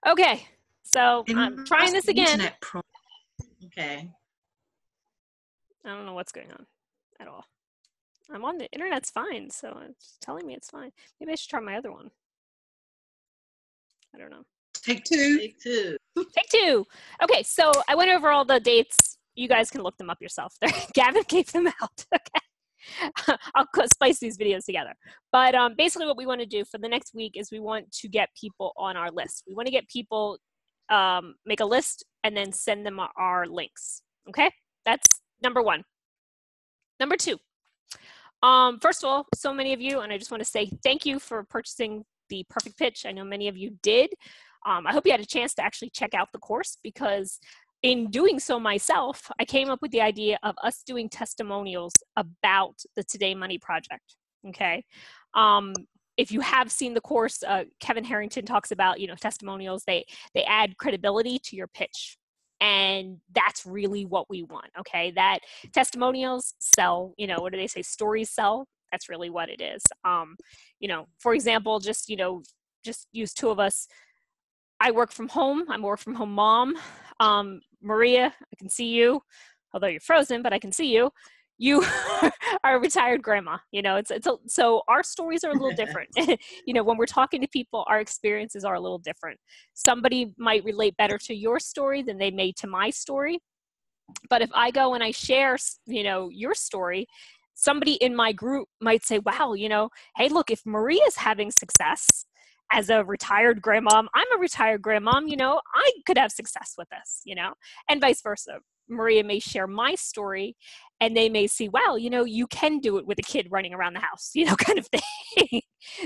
Okay, so I'm It trying must this be again. internet problem. Okay. I don't know what's going on at all. I'm on the internet's fine, so it's telling me it's fine. Maybe I should try my other one. I don't know. Take two. Take two. Take two. Okay, so I went over all the dates. You guys can look them up yourself. Gavin gave them out. Okay. I'll spice these videos together. But basically what we want to do for the next week is we want to get people on our list. We want to get people, make a list and then send them our links. Okay? That's number one. Number two. First of all, so many of you, and I just want to say thank you for purchasing the Perfect Pitch. I know many of you did. I hope you had a chance to actually check out the course, because in doing so myself, I came up with the idea of us doing testimonials about the Today Money Project, okay? If you have seen the course, Kevin Harrington talks about, testimonials, they add credibility to your pitch. And that's really what we want, okay? That testimonials sell, what do they say? Stories sell. That's really what it is. For example, just use two of us. I work from home. I'm a work from home mom. Maria, I can see you, although you're frozen, but I can see you. You are a retired grandma. So our stories are a little different. When we're talking to people, our experiences are a little different. Somebody might relate better to your story than they may to my story. But if I go and I share, your story, somebody in my group might say, wow, hey, look, if Maria's having success as a retired grandmom, I'm a retired grandmom, I could have success with this, and vice versa. Maria may share my story and they may see, wow, you can do it with a kid running around the house, kind of thing.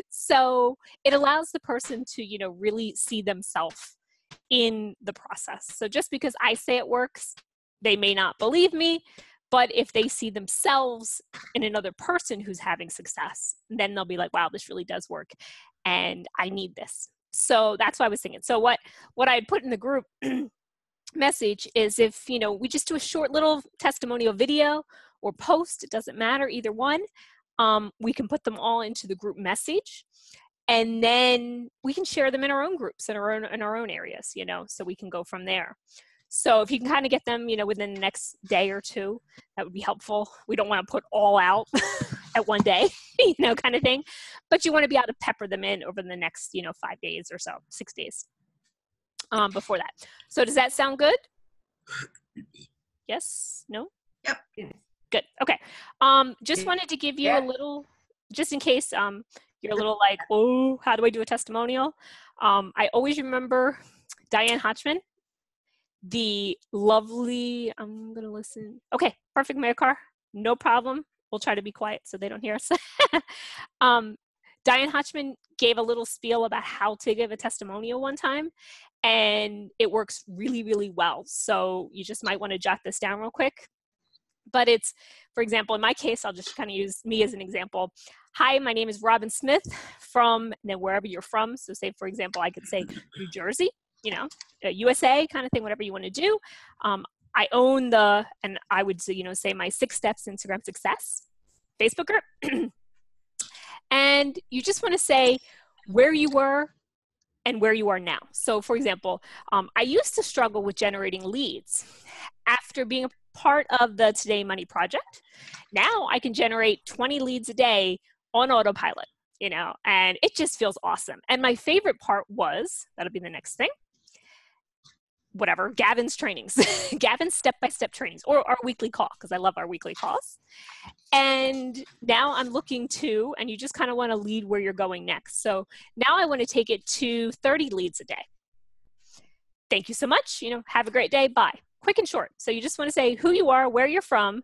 So it allows the person to, really see themselves in the process. So just because I say it works, they may not believe me, but if they see themselves in another person who's having success, then they'll be like, wow, this really does work and I need this. So that's what I was thinking. So what I had put in the group message is, if we just do a short little testimonial video or post, it doesn't matter, either one, we can put them all into the group message, and then we can share them in our own groups, in our own areas, so we can go from there. So if you can kind of get them, within the next day or two, that would be helpful. We don't want to put all out at one day, kind of thing, but you want to be able to pepper them in over the next, 5 days or so, 6 days. Before that. So does that sound good? Yes? No? Yep. Good. Okay. Just wanted to give you a little, just in case you're a little like, oh, how do I do a testimonial? I always remember Diane Hotchman, the lovely, I'm going to listen. Okay. Perfect, Mayakar. No problem. We'll try to be quiet so they don't hear us. Diane Hotchman gave a little spiel about how to give a testimonial one time, and it works really, really well. So you just might want to jot this down real quick. But it's, for example, in my case, I'll just kind of use me as an example. Hi, my name is Robin Smith from, then wherever you're from. So say, for example, I could say New Jersey, USA kind of thing, whatever you want to do. I own and I would say, say my 6 Steps Instagram Success Facebook group. And you just want to say where you were and where you are now. So for example, I used to struggle with generating leads. After being a part of the Today Money Project, now I can generate 20 leads a day on autopilot, and it just feels awesome. And my favorite part was, that'll be the next thing, Gavin's trainings, Gavin's step-by-step trainings, or our weekly call, because I love our weekly calls. And now I'm looking to, and you just kind of want to lead where you're going next. So now I want to take it to 30 leads a day. Thank you so much. Have a great day. Bye. Quick and short. So you just want to say who you are, where you're from,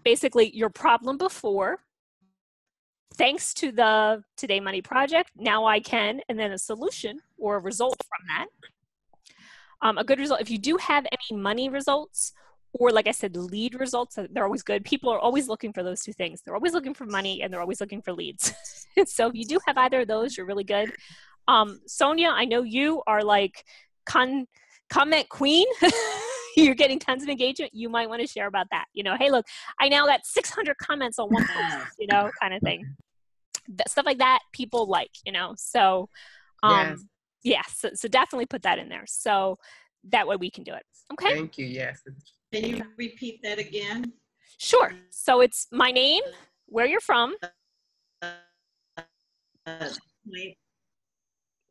basically your problem before. Thanks to the Today Money Project, now I can, and then a solution or a result from that. A good result, if you do have any money results, or like I said, lead results, they're always good. People are always looking for those two things. They're always looking for money and they're always looking for leads. So if you do have either of those, you're really good. Sonia, I know you are like comment queen. You're getting tons of engagement. You might want to share about that. Hey, look, I now got 600 comments on one post, kind of thing. Stuff like that, people like, so. Yes. Yeah, so definitely put that in there. So that way we can do it. Okay? Thank you. Yes. Can you repeat that again? Sure. So it's my name, where you're from. Wait.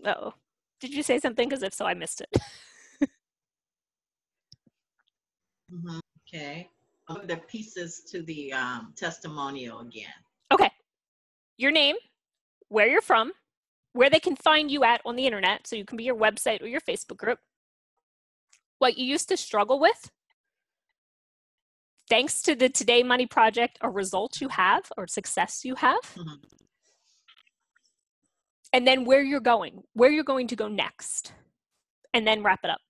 Uh-oh. Did you say something? Because if so, I missed it. Okay. The pieces to the testimonial again. Okay. Your name, where you're from, where they can find you at on the internet, so you can be your website or your Facebook group, what you used to struggle with, thanks to the Today Money Project, a result you have or success you have, and then where you're going to go next, and then wrap it up.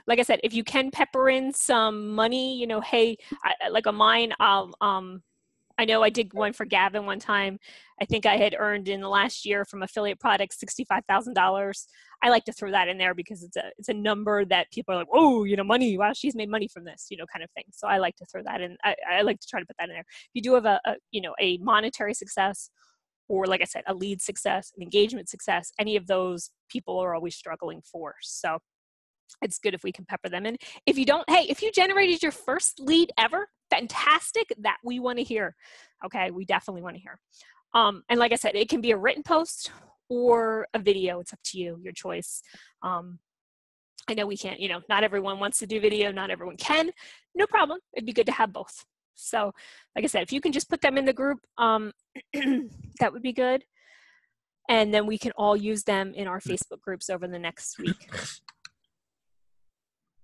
Like I said, if you can pepper in some money, hey, like a mine, I know I did one for Gavin one time. I think I had earned in the last year from affiliate products $65,000. I like to throw that in there because it's a number that people are like, oh, money. Wow, she's made money from this, kind of thing. So I like to throw that in. I like to try to put that in there. If you do have a monetary success, or like I said, a lead success, an engagement success, any of those people are always struggling for. So it's good if we can pepper them in. If you don't, hey, if you generated your first lead ever, fantastic, that we want to hear. Okay, we definitely want to hear. And like I said, it can be a written post or a video. It's up to you, your choice. I know we can't, not everyone wants to do video, not everyone can. No problem. It'd be good to have both. So like I said, if you can just put them in the group, that would be good. And then we can all use them in our Facebook groups over the next week.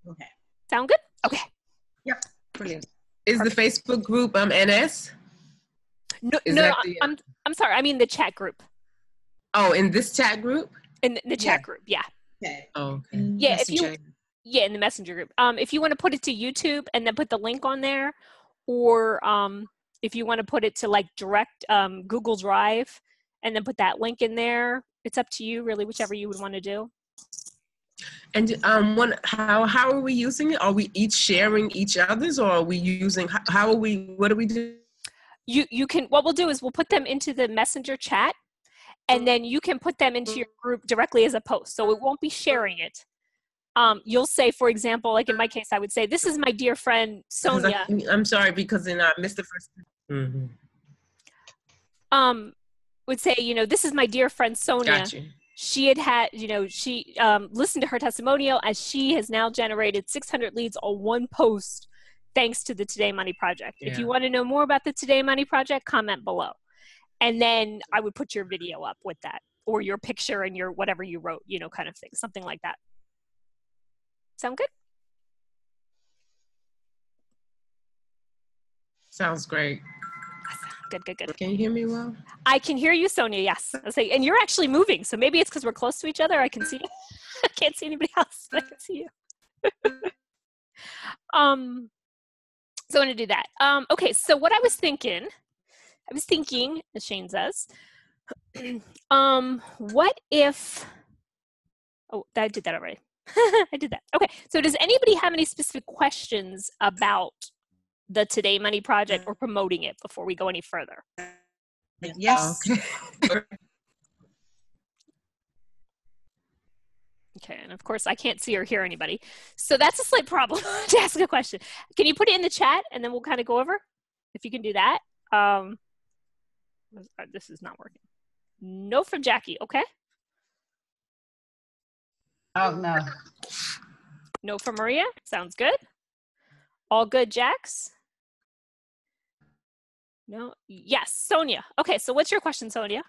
Okay. Sound good? Okay. Yep. Brilliant. Is the Facebook group NS? No, I'm sorry. I mean the chat group. Oh, in this chat group? In the chat group, yeah. Okay. Oh, okay. Yeah, in the messenger group. If you want to put it to YouTube and then put the link on there, or if you want to put it to like direct Google Drive and then put that link in there, it's up to you, really, whichever you would want to do. And how are we using it? Are we each sharing each other's, or are we using? What do we do? You can. What we'll do is we'll put them into the messenger chat, and then you can put them into your group directly as a post. So it won't be sharing it. You'll say, for example, like in my case, I would say, "This is my dear friend Sonia." I'm sorry because I missed the first. Mm-hmm. Would say, this is my dear friend Sonia. Got you. She had she listened to her testimonial, as she has now generated 600 leads on one post thanks to the Today Money Project. Yeah. If you want to know more about the Today Money Project, comment below. And then I would put your video up with that, or your picture and your whatever you wrote, kind of thing, something like that. Sound good? Sounds great. Good. Can you hear me well? I can hear you, Sonia, yes. I say, and you're actually moving, so maybe it's because we're close to each other. I can see you. I can't see anybody else, but I can see you. So I'm going to do that. Okay, so what I was thinking, as Shane says, what if, I did that already. I did that. Okay, so does anybody have any specific questions about the Today Money Project or promoting it before we go any further? Yes. Okay, and of course I can't see or hear anybody. So that's a slight problem to ask a question. Can you put it in the chat and then we'll kind of go over? If you can do that. This is not working. No from Jackie, okay? Oh, no. No from Maria, sounds good. All good, Jax? No? Yes, Sonia. Okay, so what's your question, Sonia?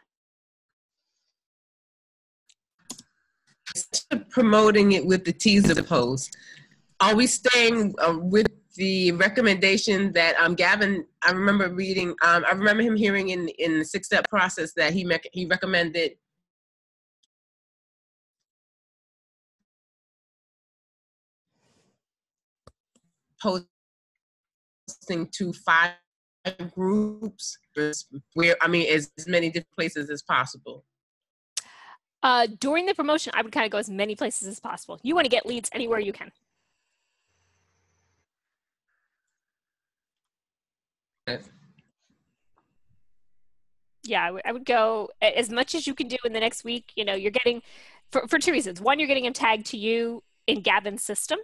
Promoting it with the teaser post. Are we staying with the recommendation that Gavin, I remember reading, I remember him hearing in the 6-step process that he recommended posting to 5 groups where, as many different places as possible. During the promotion, I would kind of go as many places as possible. You want to get leads anywhere you can. Yeah, I would go as much as you can do in the next week. You're getting, for two reasons. One, you're getting them tagged to you in Gavin's system.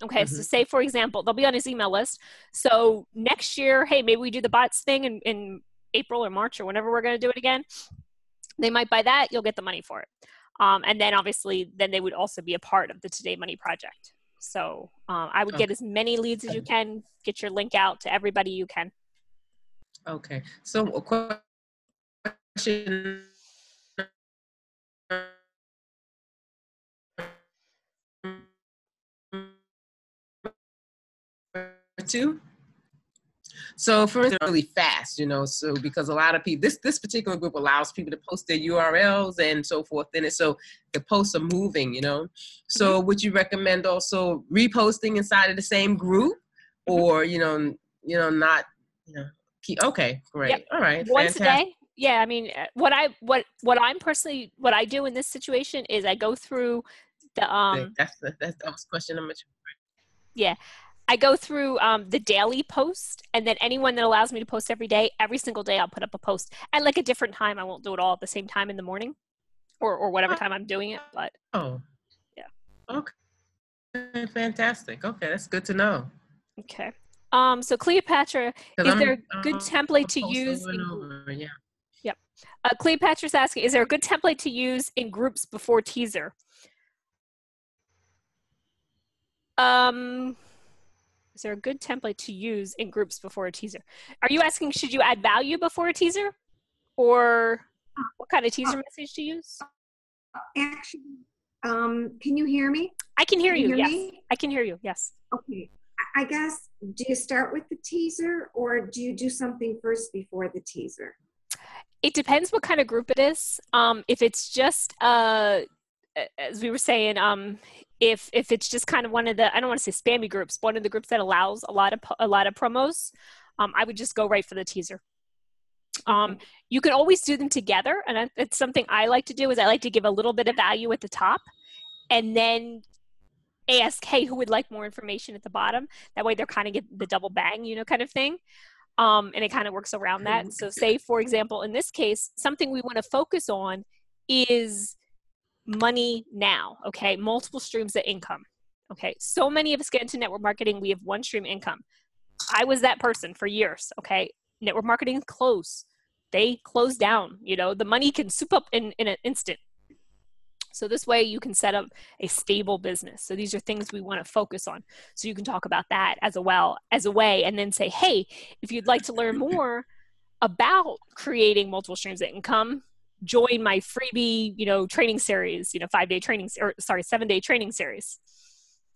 Okay, so Mhm. say, for example, they'll be on his email list. So next year, hey, maybe we do the bots thing in April or March or whenever we're going to do it again. They might buy that. You'll get the money for it. And then obviously, then they would also be a part of the Today Money project. So I would get as many leads as you can, get your link out to everybody you can. Okay. So a question two. So for instance, really fast, so because a lot of people, this particular group allows people to post their URLs and so forth in it. So the posts are moving, So would you recommend also reposting inside of the same group or, not, okay, great. Yep. All right. Once fantastic. a day. Yeah. I mean, what I do in this situation is I go through the, That was question number 2. Yeah. I go through the daily post, and then anyone that allows me to post every single day, I'll put up a post at like a different time. I won't do it all at the same time in the morning or whatever time I'm doing it, but yeah. Okay, fantastic. Okay, that's good to know. Okay. So Cleopatra, is there a good template to use? Yeah. Yep. Cleopatra's asking, is there a good template to use in groups before teaser? Is there a good template to use in groups before a teaser? Are you asking, should you add value before a teaser? Or what kind of teaser message to use? Actually, can you hear me? I can hear you, yes. Me? I can hear you, yes. Okay. I guess, do you start with the teaser or do you do something first before the teaser? It depends what kind of group it is. If it's just, as we were saying, if it's just kind of one of the, I don't want to say spammy groups, one of the groups that allows a lot of promos, I would just go right for the teaser. You can always do them together, and it's something I like to do. Is I like to give a little bit of value at the top, and then ask, hey, who would like more information at the bottom? That way, they're kind of get the double bang, kind of thing. And it kind of works around that. So, say for example, in this case, something we want to focus on is money now, okay? Multiple streams of income, okay? So many of us get into network marketing, we have one stream income. I was that person for years, okay? Network marketing is close. They close down, the money can soup up in an instant. So this way you can set up a stable business. So these are things we want to focus on. So you can talk about that as a way, and then say, hey, if you'd like to learn more about creating multiple streams of income, join my freebie, training series, 5-day training, 7-day training series,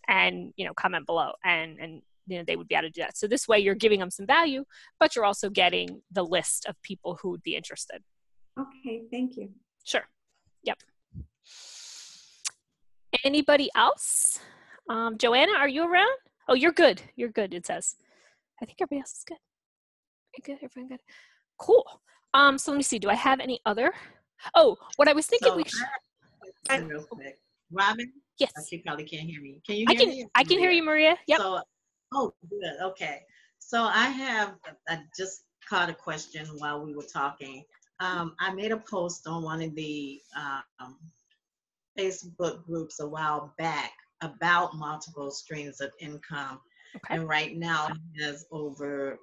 and, comment below, and they would be able to do that. So this way you're giving them some value, but you're also getting the list of people who would be interested. Okay, thank you. Sure. Yep. Anybody else? Joanna, are you around? Oh, you're good. You're good, it says. I think everybody else is good. Good, everyone good. Cool. So let me see. Do I have any other? Oh, what I was thinking So we should. real quick. Robin? Yes. She probably can't hear me. Can you hear me? I can hear you, Maria. Yep. So, good. Okay. So I just caught a question while we were talking. I made a post on one of the Facebook groups a while back about multiple streams of income. Okay. And right now it has over,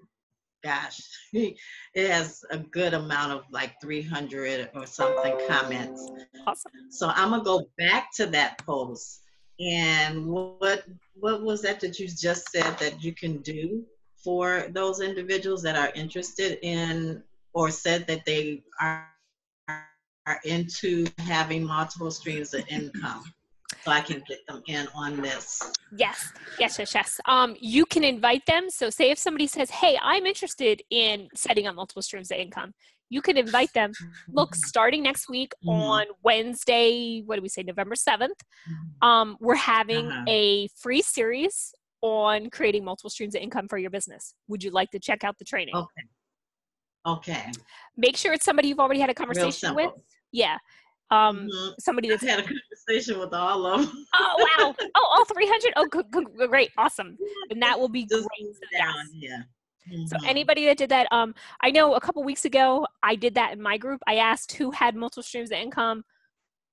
it has a good amount of like 300 or something comments. Awesome. So I'm gonna go back to that post. And what was that you just said that you can do for those individuals that are interested in, or said that they are into having multiple streams of income, so I can get them in on this? Yes. You can invite them. So say if somebody says, hey, I'm interested in setting up multiple streams of income, you can invite them. Look, starting next week on Wednesday, what do we say, November 7th, we're having a free series on creating multiple streams of income for your business. Would you like to check out the training? Okay. Make sure it's somebody you've already had a conversation with. Yeah. Somebody that's had a conversation with all of them. Oh, wow. Oh, all 300? Oh, good, great. Awesome. And that will be just great. So, down, yes. yeah. So anybody that did that, I know a couple weeks ago, I did that in my group. I asked who had multiple streams of income.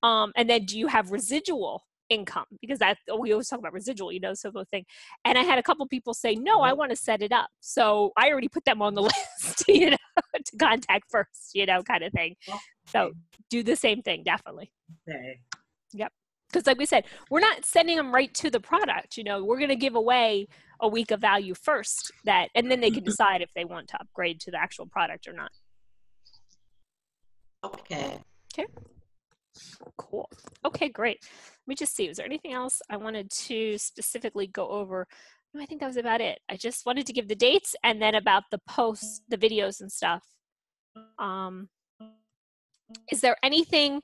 And then do you have residual income? Because that, we always talk about residual, so both thing. And I had a couple people say, no, I want to set it up. So I already put them on the list, to contact first, kind of thing. Okay. So do the same thing, definitely. Okay. Yep. Because like we said, we're not sending them right to the product. We're going to give away a week of value first, and then they can decide if they want to upgrade to the actual product or not. Okay. Okay. Cool. Okay, great. Let me just see. Was there anything else I wanted to specifically go over? No, I think that was about it. I just wanted to give the dates and then about the posts, the videos and stuff. Is there anything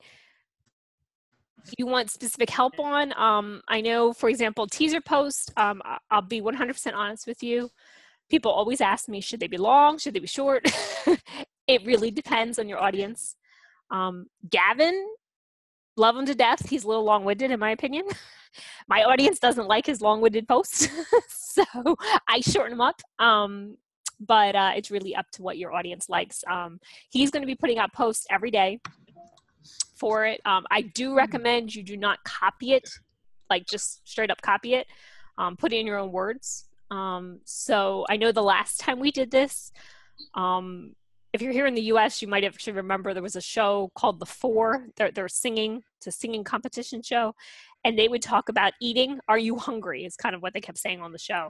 you want specific help on? I know, for example, teaser posts, I'll be 100% honest with you. People always ask me, should they be long? Should they be short? It really depends on your audience. Gavin, love him to death. He's a little long-winded in my opinion. My audience doesn't like his long-winded posts. So I shorten them up. But it's really up to what your audience likes. He's going to be putting out posts every day for it. I do recommend you do not copy it, like just straight up copy it. Put it in your own words. So I know the last time we did this, if you're here in the US, you might actually remember there was a show called The Four. They're singing. It's a singing competition show. And they would talk about eating. Are you hungry? Is kind of what they kept saying on the show.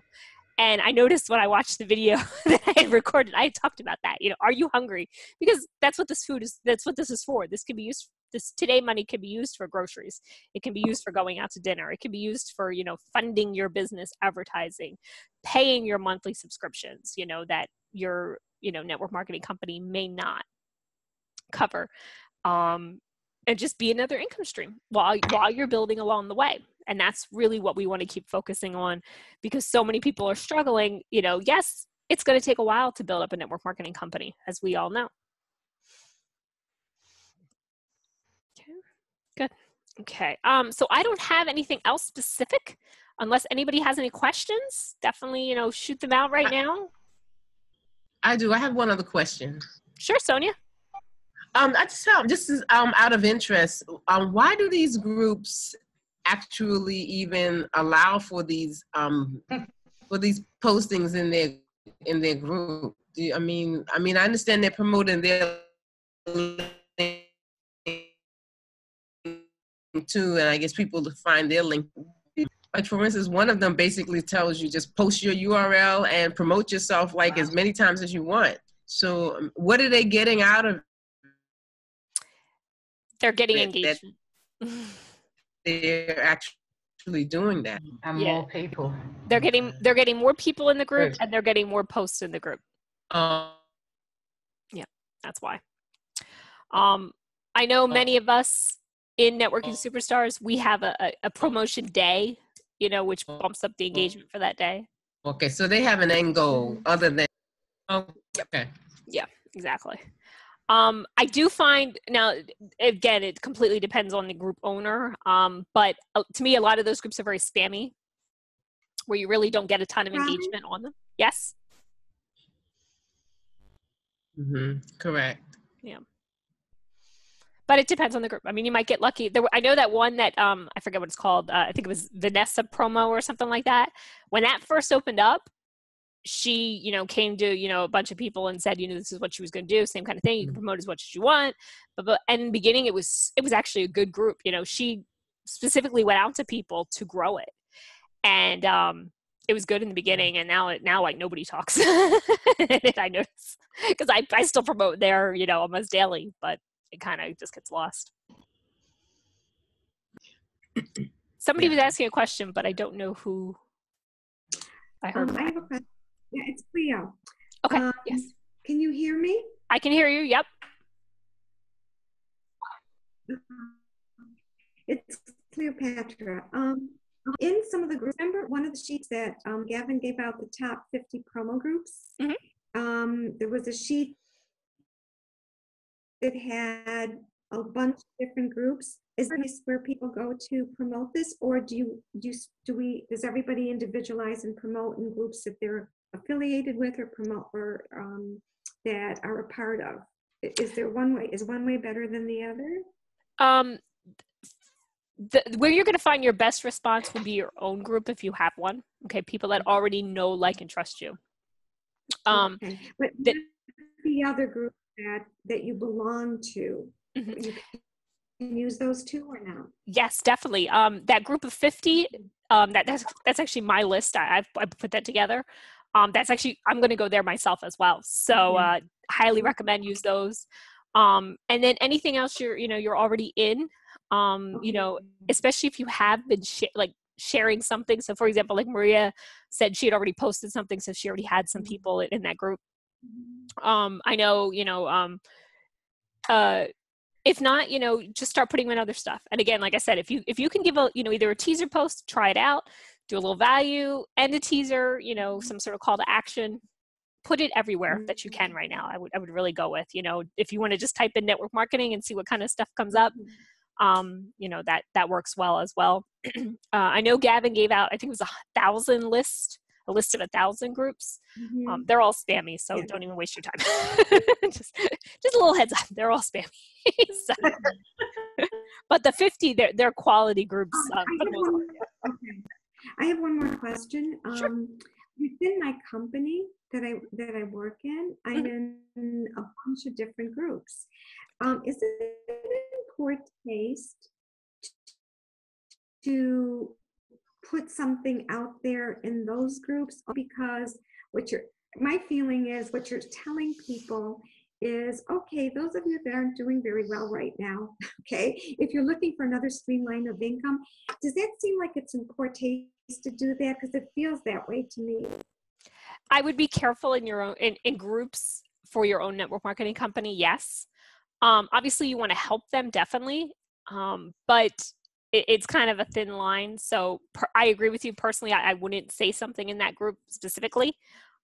And I noticed when I watched the video that I had recorded, I talked about that. Are you hungry? Because that's what this food is. That's what this is for. This can be used. Today money can be used for groceries. It can be used for going out to dinner. It can be used for, funding your business, advertising, paying your monthly subscriptions, that your, network marketing company may not cover. And just be another income stream while you're building along the way. And that's really what we want to keep focusing on, because so many people are struggling. Yes, it's going to take a while to build up a network marketing company, as we all know. Okay, good. Okay. So I don't have anything else specific, unless anybody has any questions. Definitely, shoot them out right now. I do. I have one other question. Sure, Sonia. I just have, just out of interest, why do these groups actually even allow for these postings in their group? I mean, I understand they're promoting their link too, and I guess people to find their link. Like for instance, one of them basically tells you just post your URL and promote yourself like as many times as you want. So what are they getting out of? They're getting engagement. They're actually doing that. And more people. They're getting more people in the group, and they're getting more posts in the group. Yeah, that's why. I know many of us in Networking Superstars, we have a promotion day, which bumps up the engagement for that day. Okay, so they have an end goal other than. Okay. Yeah, exactly. I do find, now, again, it completely depends on the group owner, but to me, a lot of those groups are very spammy, where you really don't get a ton of engagement on them. Yes? Mm-hmm. Correct. Yeah. But it depends on the group. I mean, you might get lucky. I know that one that, I forget what it's called. I think it was Vanessa Promo or something like that. When that first opened up, she, came to, a bunch of people and said, this is what she was going to do. Same kind of thing. You can promote as much as you want. But and in the beginning, it was actually a good group. She specifically went out to people to grow it. And it was good in the beginning. And now like nobody talks. I notice, because I still promote there, almost daily, but it kind of just gets lost. Somebody was asking a question, but I don't know who I heard. I have a question. Yeah, it's Cleo. Okay, yes. Can you hear me? I can hear you, yep. It's Cleopatra. In some of the groups, remember one of the sheets that Gavin gave out, the top 50 promo groups? Mm-hmm. There was a sheet that had a bunch of different groups. Is there a place where people go to promote this, or does everybody individualize and promote in groups that they're affiliated with or promote, or that are a part of? Is one way better than the other? where you're going to find your best response will be your own group if you have one. Okay, people that already know, like, and trust you. Okay. But the other group that you belong to, you can use those too or no? Yes, definitely. That group of 50, that's actually my list. I put that together. That's actually, I'm going to go there myself as well. So highly recommend use those. And then anything else you're already in, especially if you have been sharing something. So for example, like Maria said, she had already posted something, so she already had some people in that group. I know, if not, just start putting in other stuff. And again, like I said, if you can give either a teaser post, try it out, do a little value and a teaser, some sort of call to action, put it everywhere that you can right now. I would really go with, if you want to just type in network marketing and see what kind of stuff comes up, that works well as well. I know Gavin gave out, I think it was 1,000 list of 1,000 groups. They're all spammy, so don't even waste your time. just a little heads up, they're all spammy. So, but the 50, they're quality groups. I have one more question. Sure. Within my company that I work in, I'm in a bunch of different groups. Is it in poor taste to put something out there in those groups? Because my feeling is what you're telling people is, okay, those of you that aren't doing very well right now, okay, if you're looking for another streamline of income, does that seem like it's in poor taste to do that? Because it feels that way to me. I would be careful in your own in groups for your own network marketing company. Yes. Obviously you want to help them, definitely. But it's kind of a thin line. So I agree with you personally. I wouldn't say something in that group specifically.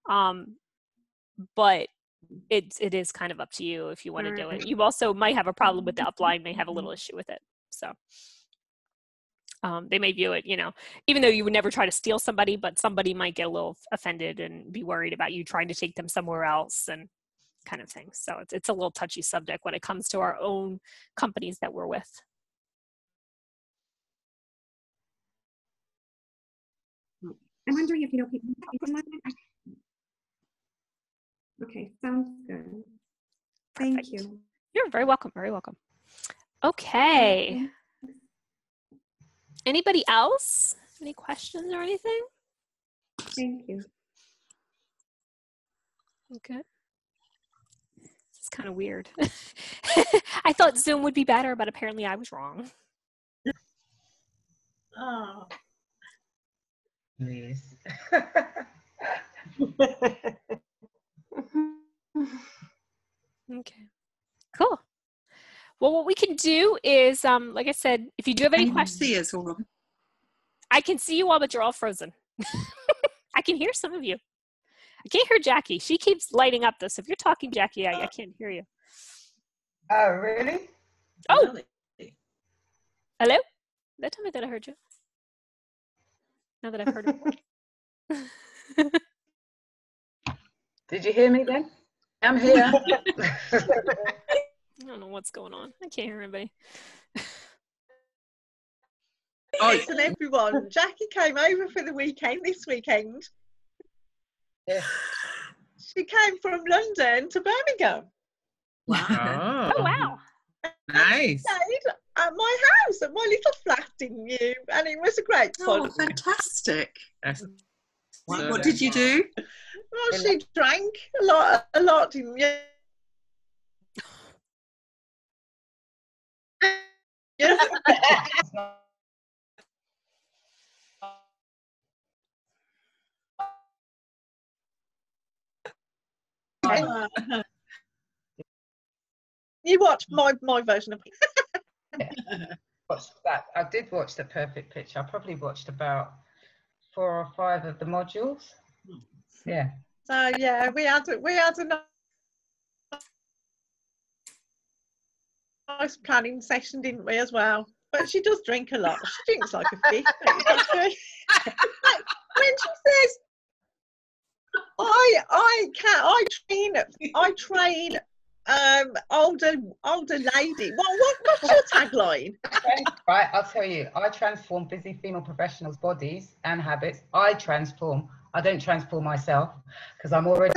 But it is kind of up to you if you want to do it. You also might have a problem with the upline, may have a little issue with it. So they may view it, even though you would never try to steal somebody, but somebody might get a little offended and be worried about you trying to take them somewhere else and kind of thing. So it's a little touchy subject when it comes to our own companies that we're with. I'm wondering if people. Okay, sounds good. Thank Perfect. you. You're very welcome. Very welcome. Okay. Anybody else? Any questions or anything? Thank you. Okay. It's kind of weird. I thought Zoom would be better, but apparently I was wrong. Oh. Please. Okay. Cool. Well, what we can do is, like I said, if you do have any questions. See us all. I can see you all, but you're all frozen. I can hear some of you. I can't hear Jackie. She keeps lighting up, though. So if you're talking, Jackie, I can't hear you. Oh, really? Oh. Really? Hello? Did I tell me that I heard you? Now that I've heard it. Did you hear me then? I'm here. I don't know what's going on. I can't hear anybody. Listen, everyone. Jackie came over for the weekend, this weekend. Yeah. She came from London to Birmingham. Wow. Oh, wow. Nice. Stayed at my house, at my little flat in New, and it was a great fun. Oh, fantastic. That's What did you do? Well, she drank a lot in New. You watch my version of it. Watched that. I did watch The Perfect Pitch. I probably watched about 4 or 5 of the modules. Yeah. So yeah, we had a nice planning session, didn't we, as well? But she does drink a lot. She drinks like a fish. When she says, I train older lady. What's your tagline? Right, I'll tell you. I transform busy female professionals' bodies and habits. I transform. I don't transform myself because I'm already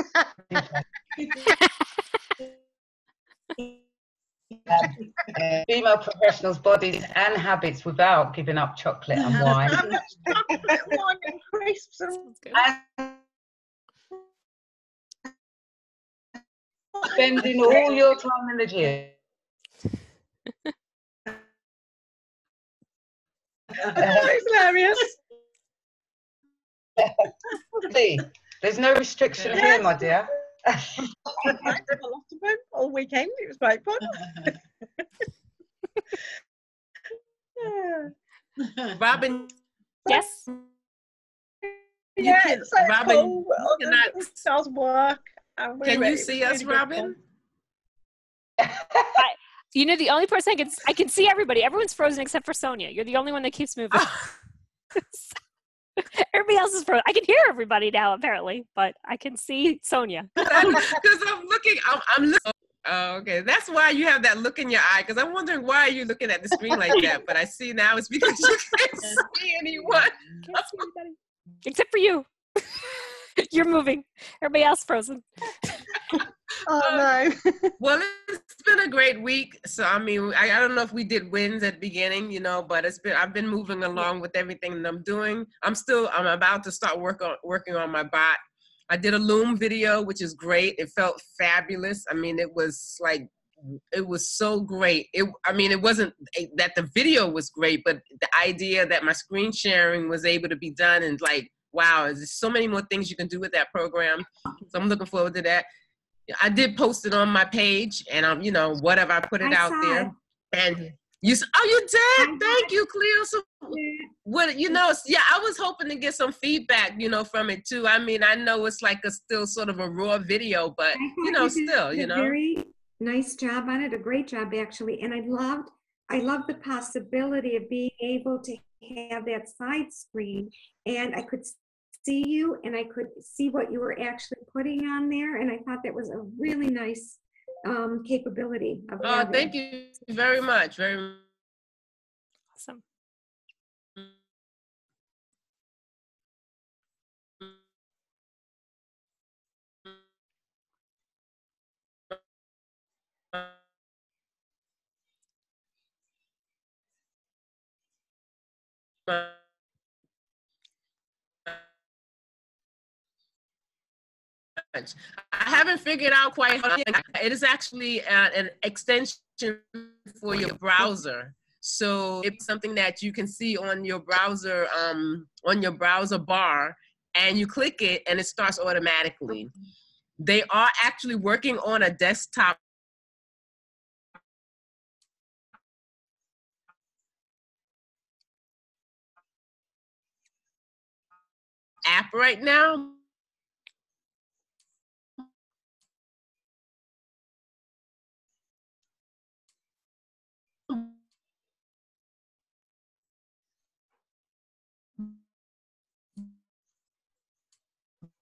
female professionals' bodies and habits without giving up chocolate and wine. How much chocolate, wine and crisps and Sounds good. Spending all your time in the gym. it's hilarious. There's no restriction here, my dear. I did a lot of them all weekend. It was great fun. Robin, Yes. Yeah, can- it's so Robin, cool. you cannot- It does work. And can it you was see really us, good Robin? fun. You know, the only person I can see everybody. Everyone's frozen except for Sonia. You're the only one that keeps moving. Everybody else is frozen. I can hear everybody now, apparently, but I can see Sonia. Because I'm looking. I'm looking. Oh, okay. That's why you have that look in your eye. Because I'm wondering why you're looking at the screen like that. But I see now it's because you can't see anyone. Can't see anybody. Except for you. You're moving. Everybody else frozen. Oh no. Well, it's been a great week. So I mean, I don't know if we did wins at the beginning, you know, but I've been moving along with everything that I'm doing. I'm about to start working on my bot. I did a Loom video, which is great. It felt fabulous. I mean, it was so great. It wasn't that the video was great, but the idea that my screen sharing was able to be done, and like, wow, there's so many more things you can do with that program. So I'm looking forward to that. I did post it on my page, and you know, whatever, I put it out there. And you did. Thank you, Cleo. So, what, you know, yeah, I was hoping to get some feedback, you know, from it too. I mean, I know it's like still sort of a raw video, but you know, still, you know, very nice job on it. A great job, actually. And I loved the possibility of being able to have that side screen, and I could see you and I could see what you were actually putting on there, and I thought that was a really nice capability of having. Thank you very much. Very Awesome. I haven't figured out quite how it is actually an extension for your browser. So it's something that you can see on your browser bar, and you click it and it starts automatically. They are actually working on a desktop app right now.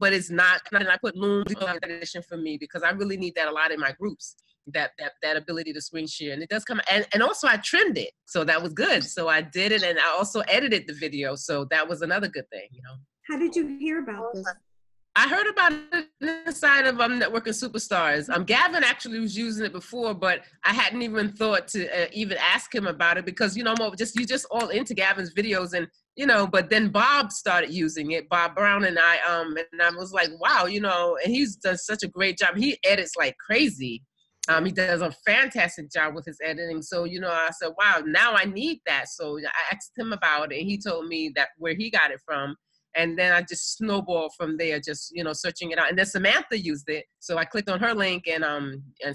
But it's not, and I put Loom edition for me because I really need that a lot in my groups, that ability to screen share. And it does come, and also I trimmed it, so that was good. So I did it, and I also edited the video, so that was another good thing, you know. How did you hear about this? I heard about it inside of Networking Superstars. Gavin actually was using it before, but I hadn't even thought to even ask him about it because, you know, you just all into Gavin's videos, and you know. But then Bob started using it, Bob Brown, and I was like, wow, you know, and he's done such a great job. He edits like crazy. He does a fantastic job with his editing. So, you know, I said, wow, now I need that. So I asked him about it, and he told me that where he got it from. And then I just snowballed from there, just, you know, searching it out. And then Samantha used it. So I clicked on her link and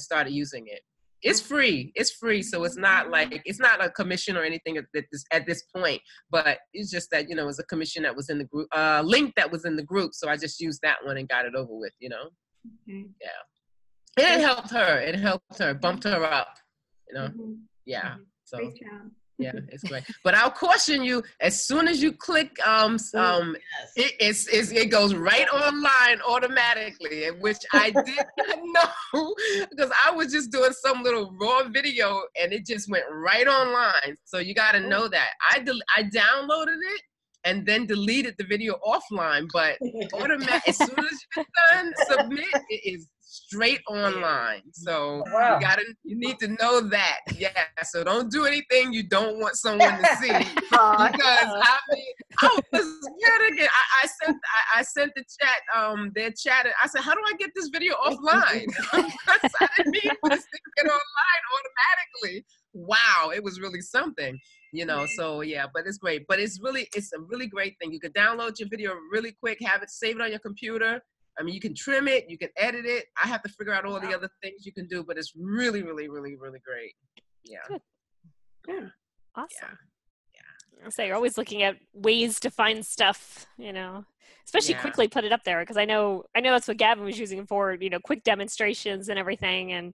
started using it. It's free. It's free. So it's not a commission or anything at this point. But it's just that, you know, it's a commission that was in the group, link that was in the group. So I just used that one and got it over with, you know. Okay. Yeah. And it helped her. It helped her, bumped her up, you know. Mhm. Yeah. So. Great job. Yeah, it's great. But I'll caution you, as soon as you click, it goes right online automatically, which I did not know, because I was just doing some little raw video and it just went right online. So you got to know that. I downloaded it and then deleted the video offline, but as soon as you're done, submit, it is straight online. So Wow. you need to know that. Yeah. So don't do anything you don't want someone to see. Because I was panicking. I sent the chat, their chat. I said, how do I get this video offline? Because I didn't mean for this thing to get online automatically. Wow, it was really something, so yeah, but it's great. But it's a really great thing. You can download your video really quick, have it, save it on your computer. I mean, you can trim it, you can edit it. I have to figure out all the other things you can do, but it's really, really, really, really great. Yeah. Good. Yeah. Awesome. Yeah. So you're always looking at ways to find stuff, especially quickly put it up there. Cause I know that's what Gavin was using for, quick demonstrations and everything. And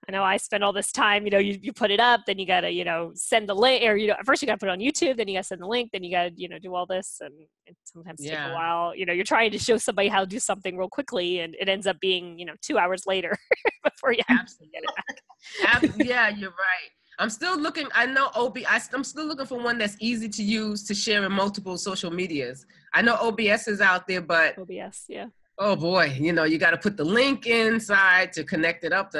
I know I spend all this time, you put it up, then you got to, send the link, or, first you got to put it on YouTube, then you got to send the link, then you got to, do all this. And it sometimes takes a while, you're trying to show somebody how to do something real quickly. And it ends up being, 2 hours later before you actually get it back. Yeah, you're right. I'm still looking, I know I'm still looking for one that's easy to use to share in multiple social medias. I know OBS is out there, but OBS, yeah. Oh boy, you got to put the link inside to connect it up.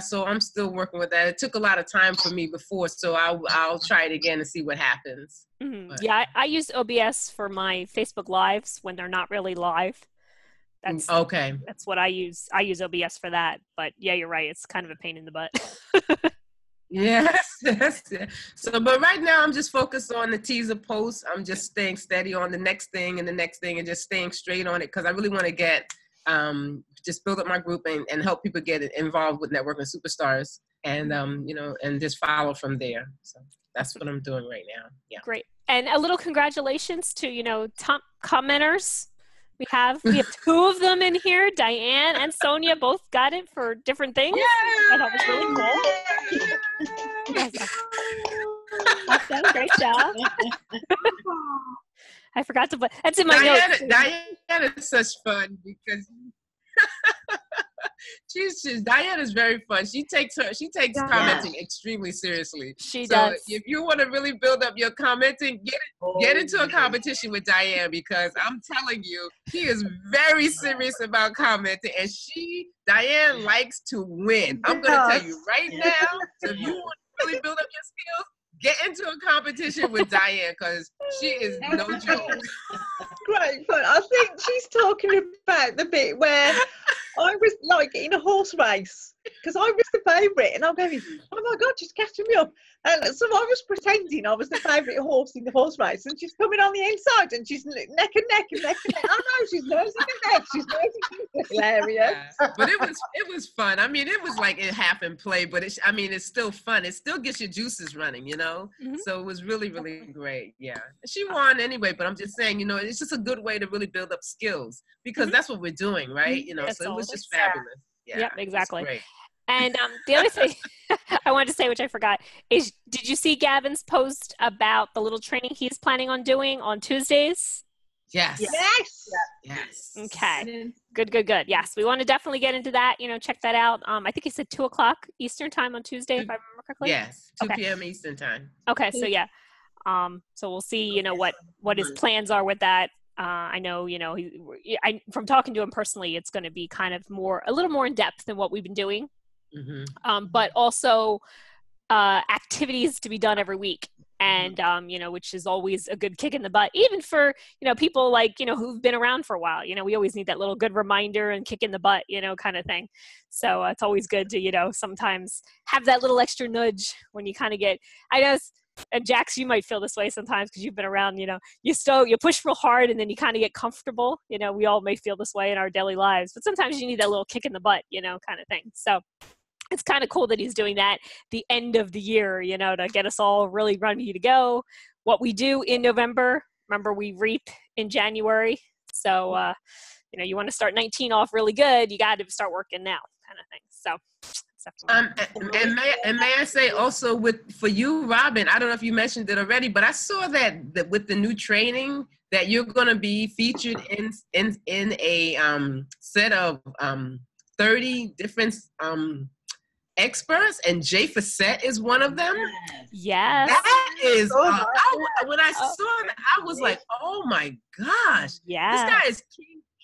So I'm still working with that. It took a lot of time for me before, so I'll try it again and see what happens. Mm-hmm. Yeah, I use OBS for my Facebook Lives when they're not really live. That's okay. That's what I use. I use OBS for that. But yeah, you're right. It's kind of a pain in the butt. Yes. So, but right now I'm just focused on the teaser post. I'm just staying steady on the next thing and the next thing and just staying straight on it, because I really want to get, just build up my group and help people get involved with Networking Superstars and, and just follow from there. So that's what I'm doing right now. Yeah. Great. And a little congratulations to, top commenters. We have 2 of them in here. Diane and Sonia both got it for different things. I thought it was really cool. Awesome. Great job. I forgot to put, that's in my notes. Diane is such fun because Diane is very fun. She takes commenting extremely seriously. She does. So if you want to really build up your commenting, get into a competition with Diane, because I'm telling you, she is very serious about commenting, and Diane likes to win. I'm going to tell you right now. So if you want to really build up your skills, get into a competition with Diane, because she is no joke. Great fun. I think she's talking about the bit where I was like in a horse race, because I was the favourite, and I'm going, oh my God, she's catching me up. And so I was pretending I was the favourite horse in the horse race, and she's coming on the inside, and she's neck and neck and neck and neck. Oh no, she's nosing the neck. She's nosing the neck. Hilarious. Yeah. But it was fun. I mean, it was like it happened play, but it's still fun. It still gets your juices running, Mm-hmm. So it was really, really great. Yeah. She won anyway, but I'm just saying, it's just a good way to really build up skills, because that's what we're doing, right? That's so it was just fabulous. Yeah. Yep, exactly. And the other thing I wanted to say, which I forgot, is did you see Gavin's post about the little training he's planning on doing on Tuesdays? Yes. Okay. Good. Yes, we want to definitely get into that. Check that out. I think he said 2:00 Eastern time on Tuesday, if I remember correctly. Yes, 2 p.m. Eastern time. Okay, so yeah. So we'll see, what his plans are with that. I know, from talking to him personally, it's going to be kind of a little more in depth than what we've been doing. Mm-hmm. But also activities to be done every week. And, which is always a good kick in the butt, even for, people like, who've been around for a while. We always need that little good reminder and kick in the butt, kind of thing. So it's always good to, sometimes have that little extra nudge when you kind of get, I know, and Jax, you might feel this way sometimes because you've been around, you push real hard and then you kind of get comfortable. We all may feel this way in our daily lives, but sometimes you need that little kick in the butt, kind of thing. So it's kind of cool that he's doing that the end of the year, to get us all really ready to go. What we do in November, remember we reap in January. So, you want to start 19 off really good. You got to start working now, kind of thing. So separately. And may I say also for you, Robin, I don't know if you mentioned it already, but I saw that with the new training that you're going to be featured in a set of 30 different experts, and Jay Facette is one of them. Yes. That is, when I saw that, I was like, oh my gosh. Yeah. This guy is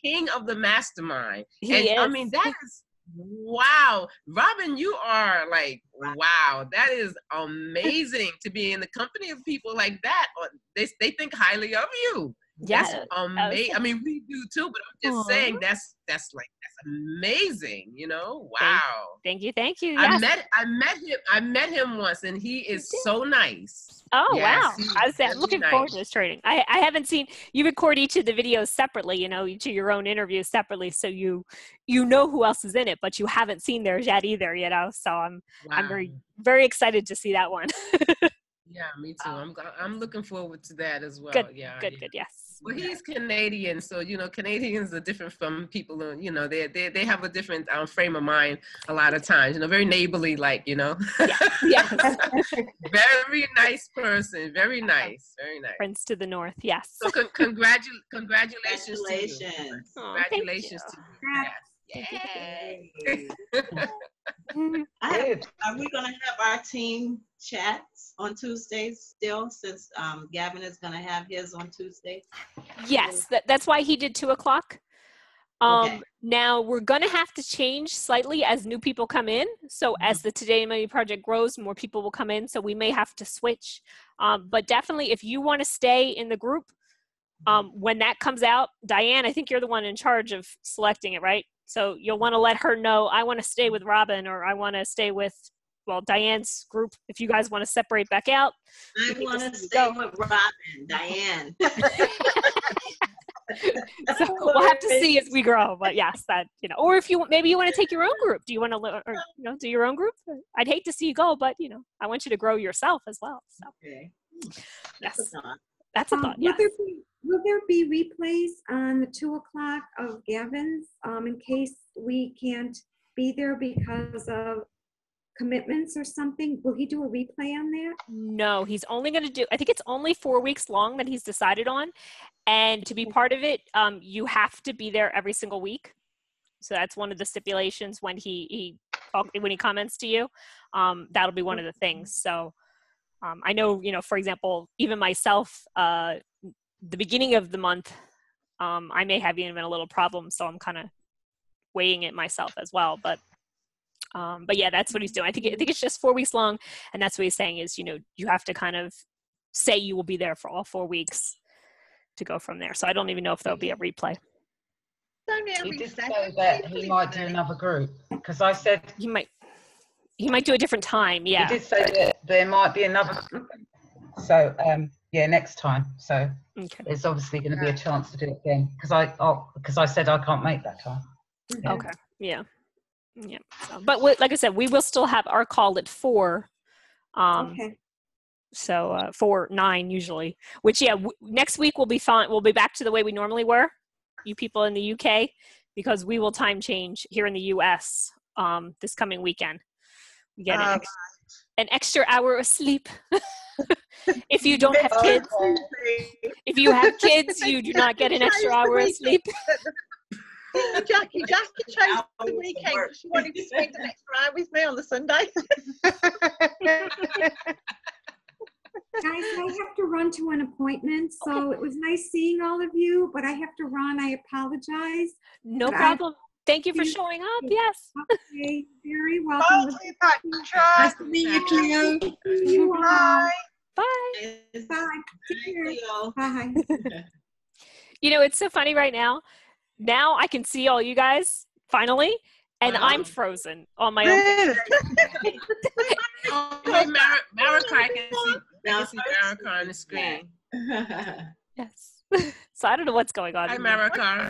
king of the mastermind. He is. I mean, that is, wow. Robin, you are like, wow, that is amazing to be in the company of people like that. They think highly of you. Yes. That's amazing. I mean, we do too, but I'm just saying that's amazing, you know? Wow. Thank you. Yes. I met him once, and he is so nice. Oh, yes, wow. I'm looking forward to this training. I haven't seen, you record each of the videos separately, you know, each of your own interviews separately, so you know who else is in it, but you haven't seen theirs yet either, you know? So I'm very, very excited to see that one. Yeah, me too. I'm looking forward to that as well. Good, yeah, good, yes. Well, he's Canadian, so you know, Canadians are different from people. You know, they have a different frame of mind a lot of times. You know, very neighborly, like, you know. Yes. Very nice person. Very nice. Very nice. Prince to the north. Yes. So congratulations to you. Congratulations To you. Yes. Are we going to have our team chats on Tuesdays still, since Gavin is going to have his on Tuesday? Yes, that's why he did 2:00. Okay. Now we're going to have to change slightly as new people come in. So as the Today in Money project grows, more people will come in. So we may have to switch. But definitely, if you want to stay in the group, when that comes out, Diane, I think you're the one in charge of selecting it, right? So you'll want to let her know, I want to stay with Robin, or I want to stay with, well, Diane's group. If you guys want to separate back out. I want to stay with Robin, Diane. So we'll have to see as we grow, but yes, that, you know, or if you maybe you want to take your own group. Do you want to, or, you know, do your own group? I'd hate to see you go, but you know, I want you to grow yourself as well. So Okay. yes, that's a thought. Yes. Will there be replays on the 2:00 of Gavin's in case we can't be there because of commitments or something? Will he do a replay on that? No, he's only going to do, I think it's only 4 weeks long that he's decided on. And to be part of it, you have to be there every single week. So that's one of the stipulations when he comments to you. That'll be one of the things. So I know, you know, for example, even myself, the beginning of the month, I may have even a little problem. So I'm kind of weighing it myself as well. But yeah, that's what he's doing. I think it's just 4 weeks long. And that's what he's saying is, you know, you have to kind of say you will be there for all 4 weeks to go from there. So I don't even know if there'll be a replay. He did say that he might do another group, because I said He might do a different time. Yeah. he did say that there might be another. So yeah, next time. So Okay. there's obviously going to be a chance to do it again, because I said I can't make that time. Yeah. Okay. Yeah. Yeah. So, but like I said, we will still have our call at 4. Okay. So 4-9 usually, which next week will be fine. We'll be back to the way we normally were, you people in the UK, because we will time change here in the US this coming weekend. We get an extra hour of sleep. If you don't have kids, if you have kids, you do not get an extra hour of sleep. Jackie chose the weekend because she wanted to spend an extra hour with me on the Sunday. Guys, I have to run to an appointment, so it was nice seeing all of you, but I have to run. I apologize. No problem. Thank you for showing up. Yes. Okay, very welcome. Nice to meet you, Cleo. You all. Bye. Bye. Take care. Leo. Bye. You know, it's so funny right now. Now I can see all you guys finally, and Wow. I'm frozen on my own. Oh, Marika, I can see Marika on the screen. Yes. So I don't know what's going on. Hi, Marika.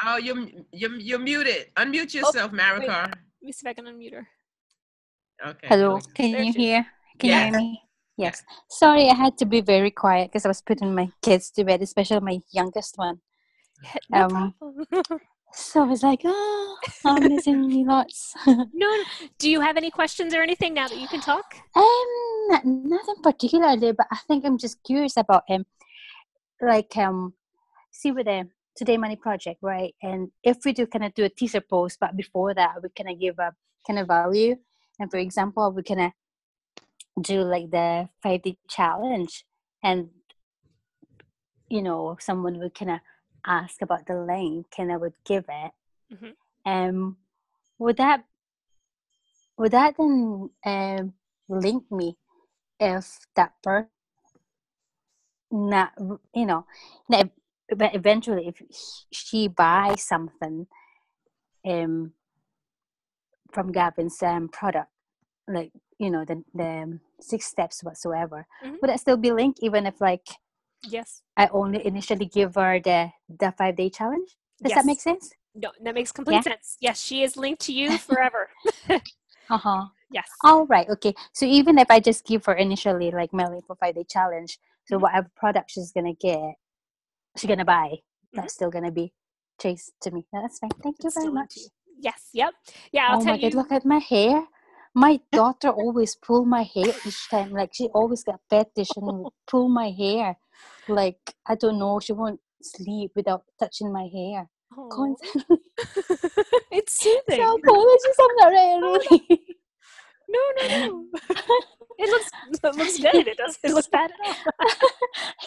Oh, you're muted. Unmute yourself, Marika. Let me see if I can unmute her. Okay. Hello, can There you she is. hear? Can Yes. you hear me? Yes. Sorry, I had to be very quiet because I was putting my kids to bed, especially my youngest one. No Um, problem. So I was like, oh, I'm missing you lots. No. Do you have any questions or anything now that you can talk? Nothing particularly, but I think I'm just curious about like see with the Today Money project, right? And if we do kind of do a teaser post, but before that, we kind of give a kind of value. And for example, we kind of do like the 5-day challenge, and someone would kind of ask about the link, and I would give it. Mhm. Would that then link me if that person not not, but eventually if she buys something from Gavin's product, like the 6 steps whatsoever, Mhm. would that still be linked even if like Yes. I only initially give her the 5-day challenge? Does Yes. that make sense? No, that makes complete sense. Yes, she is linked to you forever. Uh-huh. Yes. All right. Okay. So even if I just give her initially like my link for 5-day challenge, so whatever product she's gonna buy, that's still gonna be traced to me. That's fine. Thank you It's very still much. into you. Yes. Yep. Yeah. I'll Oh tell my God! you. Look at my hair. My daughter always pull my hair each time. Like she always got fetish and would pull my hair. Like I don't know. She won't sleep without touching my hair. Oh. Constantly. It's soothing. So apologies, I'm not really. No. It looks good. It doesn't look bad at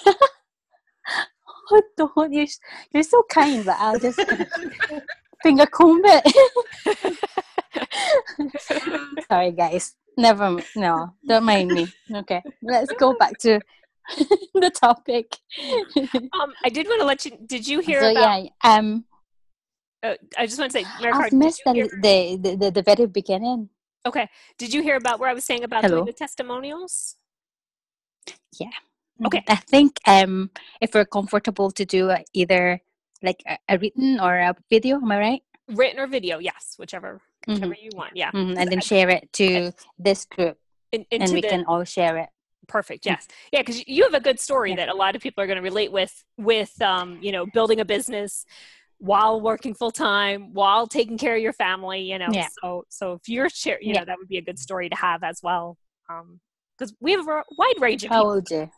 all. Oh, don't you're so kind, but I'll just finger comb it. Sorry, guys. No, don't mind me. Okay, let's go back to the topic. I did want to let you. Did you hear So about? yeah, I just want to say, I've missed the very beginning. Okay. Did you hear about where I was saying about doing the testimonials? Yeah. Okay. I think if we're comfortable to do either like a written or a video, am I right? Written or video, yes, whichever you want. Yeah. And then share it to this group, and we can all share it. Perfect. Yes. Yeah, because you have a good story that a lot of people are going to relate with building a business while working full time, while taking care of your family. So if you're that would be a good story to have as well. Because we have a wide range of people. I will do.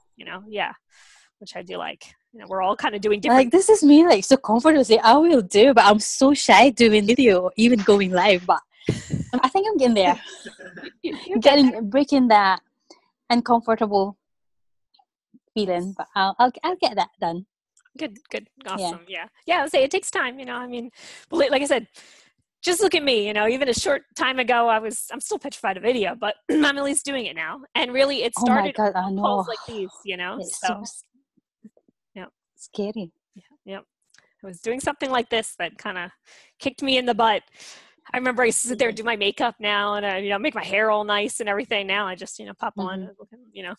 Which I do like. We're all kind of doing different. Like this is me, like so comfortable to say I will do, but I'm so shy doing video, even going live. But I think I'm getting there. Breaking that uncomfortable feeling, but I'll get that done. Good, awesome. Yeah. I'll say it takes time. I mean, but like I said, just look at me. Even a short time ago, I'm still petrified of video, but I'm at least doing it now. And really, it started oh my God, I know. calls like these. It's so scary. Yeah. I was doing something like this that kind of kicked me in the butt. I remember I used to sit there and do my makeup now, and I make my hair all nice and everything. Now I just pop on, and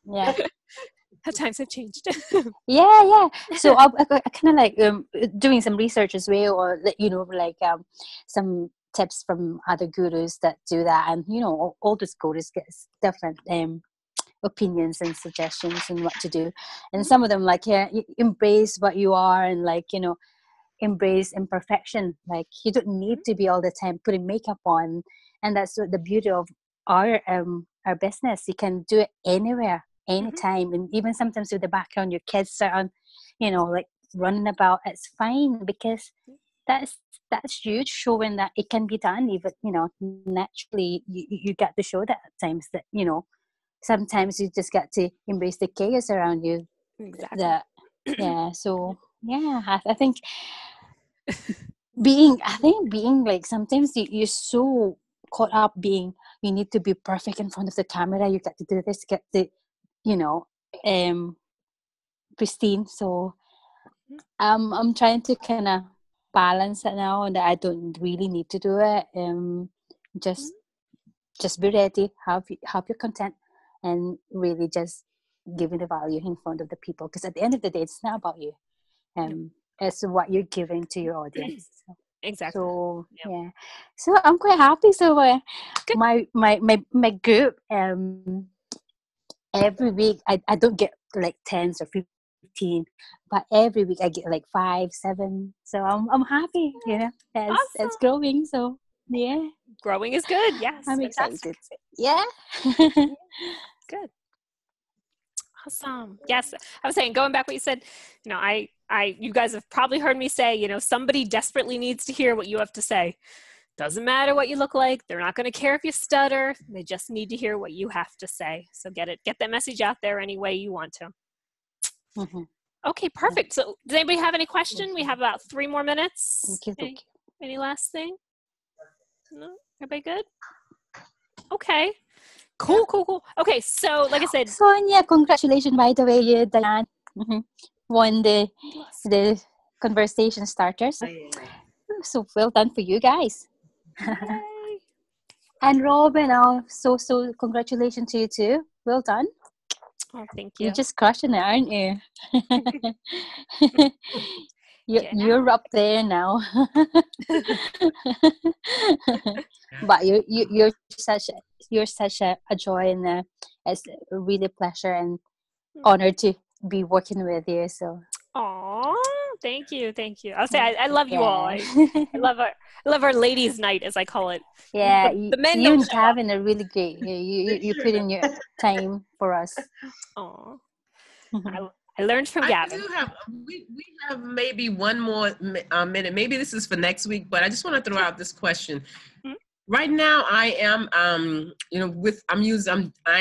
Yeah. How times have changed. Yeah. So I kind of like doing some research as well, or like some tips from other gurus that do that, and all those gurus get different opinions and suggestions on what to do, and some of them like embrace what you are, and like embrace imperfection. Like you don't need to be all the time putting makeup on, and that's the beauty of our business. You can do it anywhere, anytime, and even sometimes with the background your kids are on, like running about. It's fine, because that's huge, showing that it can be done. Even naturally, you get to show that at times that sometimes you just got to embrace the chaos around you. Exactly. So I think being like, sometimes you're so caught up being, you need to be perfect in front of the camera, you got to do this, get the pristine. So I'm trying to kind of balance it now, and that I don't really need to do it. Just be ready, have your content, and really just giving the value in front of the people, because at the end of the day, it's not about you. It's what you're giving to your audience. Exactly. So so I'm quite happy. So my group every week, I don't get like 10s or 15, but every week I get like 5, 7. So I'm happy, you know, as Awesome. growing. So yeah, Growing is good. Yes. I'm fantastic. excited. Yeah. Good. Awesome. Yes. I was saying, going back what you said, you know, you guys have probably heard me say, you know, somebody desperately needs to hear what you have to say. Doesn't matter what you look like. They're not going to care if you stutter. They just need to hear what you have to say. So get that message out there any way you want to. Mm-hmm. Okay, perfect. So does anybody have any question? We have about 3 more minutes. Thank you. Any last thing? No? Everybody good? Okay. Cool. Okay, so like I said. Sonia, congratulations, by the way, Diane. Won the conversation starters. So well done for you guys. And Robin, so congratulations to you too. Well done. Oh, thank you. You're just crushing it, aren't you? You're up there now. But you're such a joy, and it's a really pleasure and honor to be working with you. So. Aw, thank you. I'll say I love you all. I love our ladies' night, as I call it. Yeah, the men you don't and Kevin are really great. You put in your time for us. Aw. I learned from Gavin. We have maybe one more minute. Maybe this is for next week, but I just want to throw out this question. Mm-hmm. Right now, I am I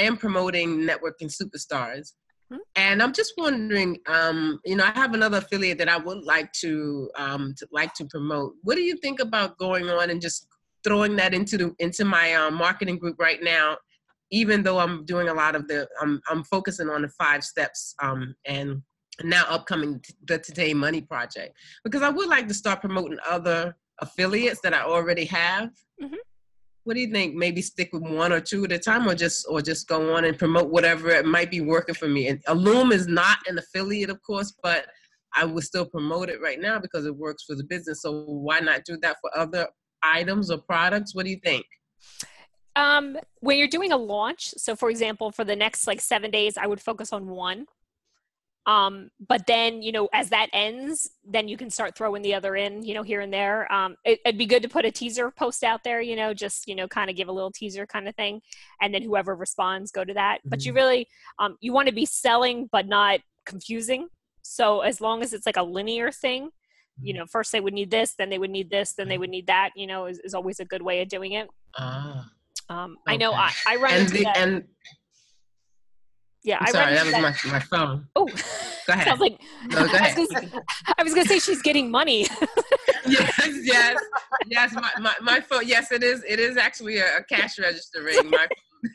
am promoting Networking Superstars. And I'm just wondering, I have another affiliate that I would like to promote. What do you think about going on and just throwing that into my marketing group right now? Even though I'm doing a lot of I'm focusing on the 5 steps and now upcoming the Today Money Project, because I would like to start promoting other affiliates that I already have. Mm-hmm. What do you think? Maybe stick with 1 or 2 at a time, or just go on and promote whatever it might be working for me. And Illume is not an affiliate, of course, but I would still promote it right now because it works for the business. So why not do that for other items or products? What do you think? When you're doing a launch, so for example, for the next 7 days, I would focus on 1. But then, as that ends, then you can start throwing the other in, here and there. It'd be good to put a teaser post out there, just, kind of give a little teaser kind of thing. And then whoever responds, go to that. Mm-hmm. But you really, you want to be selling, but not confusing. So as long as it's like a linear thing, first they would need this, then they would need this, then they would need that, is always a good way of doing it. Okay. I know I run into that. Yeah, sorry, that was my phone. Oh, go ahead. Sounds like, no, go ahead. I was gonna say she's getting money. yes. My phone. Yes, it is. It is actually a cash register ring.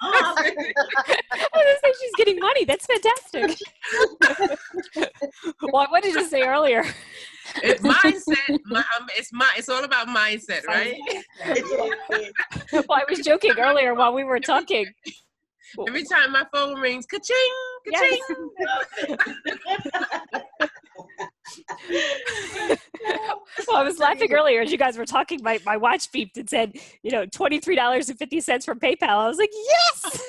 I was gonna say she's getting money. That's fantastic. Well, what did you say earlier? It's mindset. It's all about mindset, right? Well, I was joking earlier while we were talking. Every time my phone rings, ka-ching, ka-ching. Yes. Well, I was laughing earlier as you guys were talking. My watch beeped and said, $23.50 from PayPal. I was like, yes!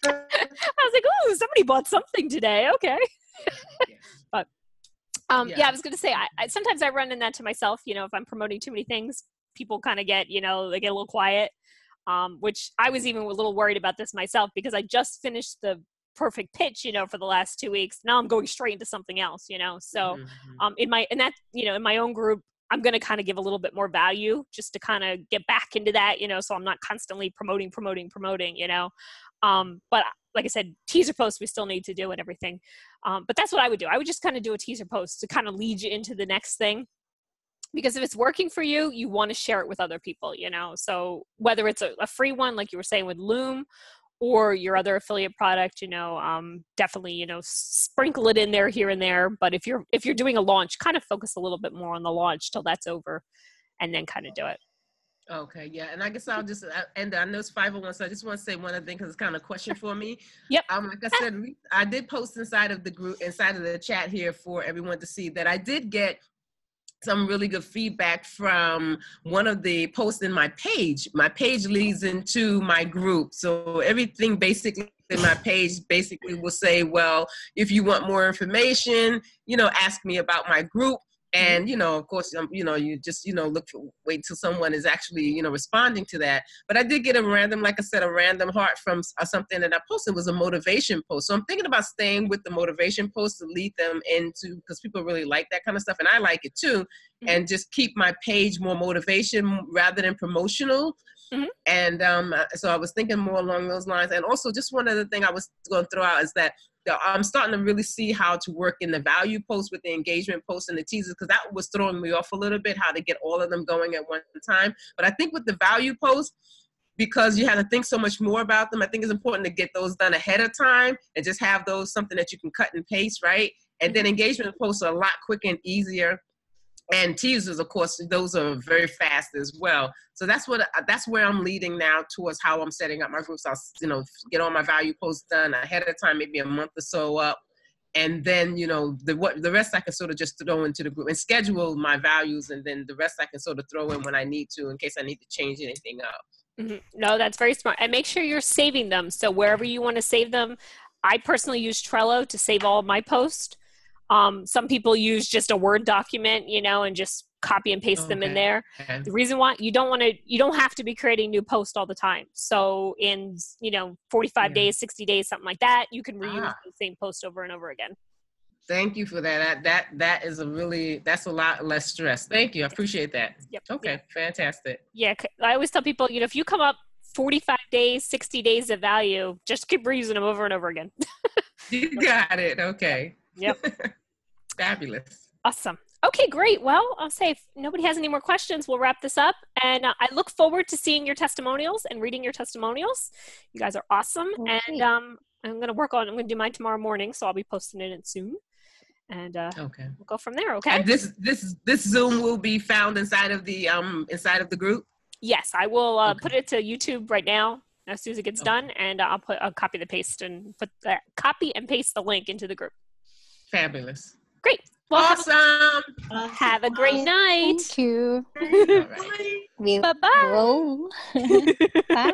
I was like, oh, somebody bought something today. Okay. But I was going to say, I sometimes I run in that to myself, if I'm promoting too many things, people kind of get, they get a little quiet. Which I was even a little worried about this myself because I just finished the perfect pitch, for the last 2 weeks. Now I'm going straight into something else, So, in my own group, I'm going to kind of give a little bit more value just to kind of get back into that, so I'm not constantly promoting, but like I said, teaser posts we still need to do and everything. But that's what I would do. I would just kind of do a teaser post to kind of lead you into the next thing. Because if it's working for you, you want to share it with other people, So whether it's a free one, like you were saying with Loom, or your other affiliate product, definitely, sprinkle it in there here and there. But if you're doing a launch, kind of focus a little bit more on the launch till that's over, and then kind of do it. Okay, yeah, and I guess I'll just end. I know it's 5:01, so I just want to say one other thing because it's kind of a question for me. Yep. Like I said, I did post inside of the group, inside of the chat here for everyone to see that I did get some really good feedback from one of the posts in my page. My page leads into my group. So everything basically in my page basically will say, well, if you want more information, you know, ask me about my group. And, you know, of course, you know, you just, you know, wait till someone is actually, you know, responding to that. But I did get a random, like I said, a random heart from something that I posted. Was a motivation post. So I'm thinking about staying with the motivation post to lead them into, because people really like that kind of stuff. And I like it too. And just keep my page more motivation rather than promotional. And so I was thinking more along those lines. And also just one other thing I was going to throw out is that I'm starting to really see how to work in the value post with the engagement post and the teasers, because that was throwing me off a little bit, how to get all of them going at one time. But I think with the value post, because you have to think so much more about them, I think it's important to get those done ahead of time and just have those something that you can cut and paste, right? And then engagement posts are a lot quicker and easier. And teasers, of course, those are very fast as well. So that's where I'm leading now towards how I'm setting up my groups. I'll, you know, get all my value posts done ahead of time, maybe a month or so up. And then, you know, the rest I can sort of just throw into the group and schedule my values. And then the rest I can sort of throw in when I need to, in case I need to change anything up. No, that's very smart. And make sure you're saving them. So wherever you want to save them, I personally use Trello to save all of my posts. Some people use just a Word document, you know, and just copy and paste them in there. The reason why you don't have to be creating new posts all the time. So in, you know, 45 days, 60 days, something like that, you can reuse the same post over and over again. Thank you for that. That is that's a lot less stress. Thank you. I appreciate that. Yep. Okay. Fantastic. Yeah. I always tell people, you know, if you come up 45 days, 60 days of value, just keep reusing them over and over again. You got it. Okay. Yep. Fabulous. Awesome. Okay, great. Well, I'll say if nobody has any more questions, we'll wrap this up. And I look forward to seeing your testimonials and reading your testimonials. You guys are awesome. Okay. And I'm going to do mine tomorrow morning, so I'll be posting it soon. And okay, we'll go from there. Okay. And this Zoom will be found inside of the group. Yes, I will put it to YouTube right now as soon as it gets done, and I'll copy and paste the link into the group. Fabulous. Great. Well, awesome. Have a great night. Thank you. All right. Bye-bye. Bye.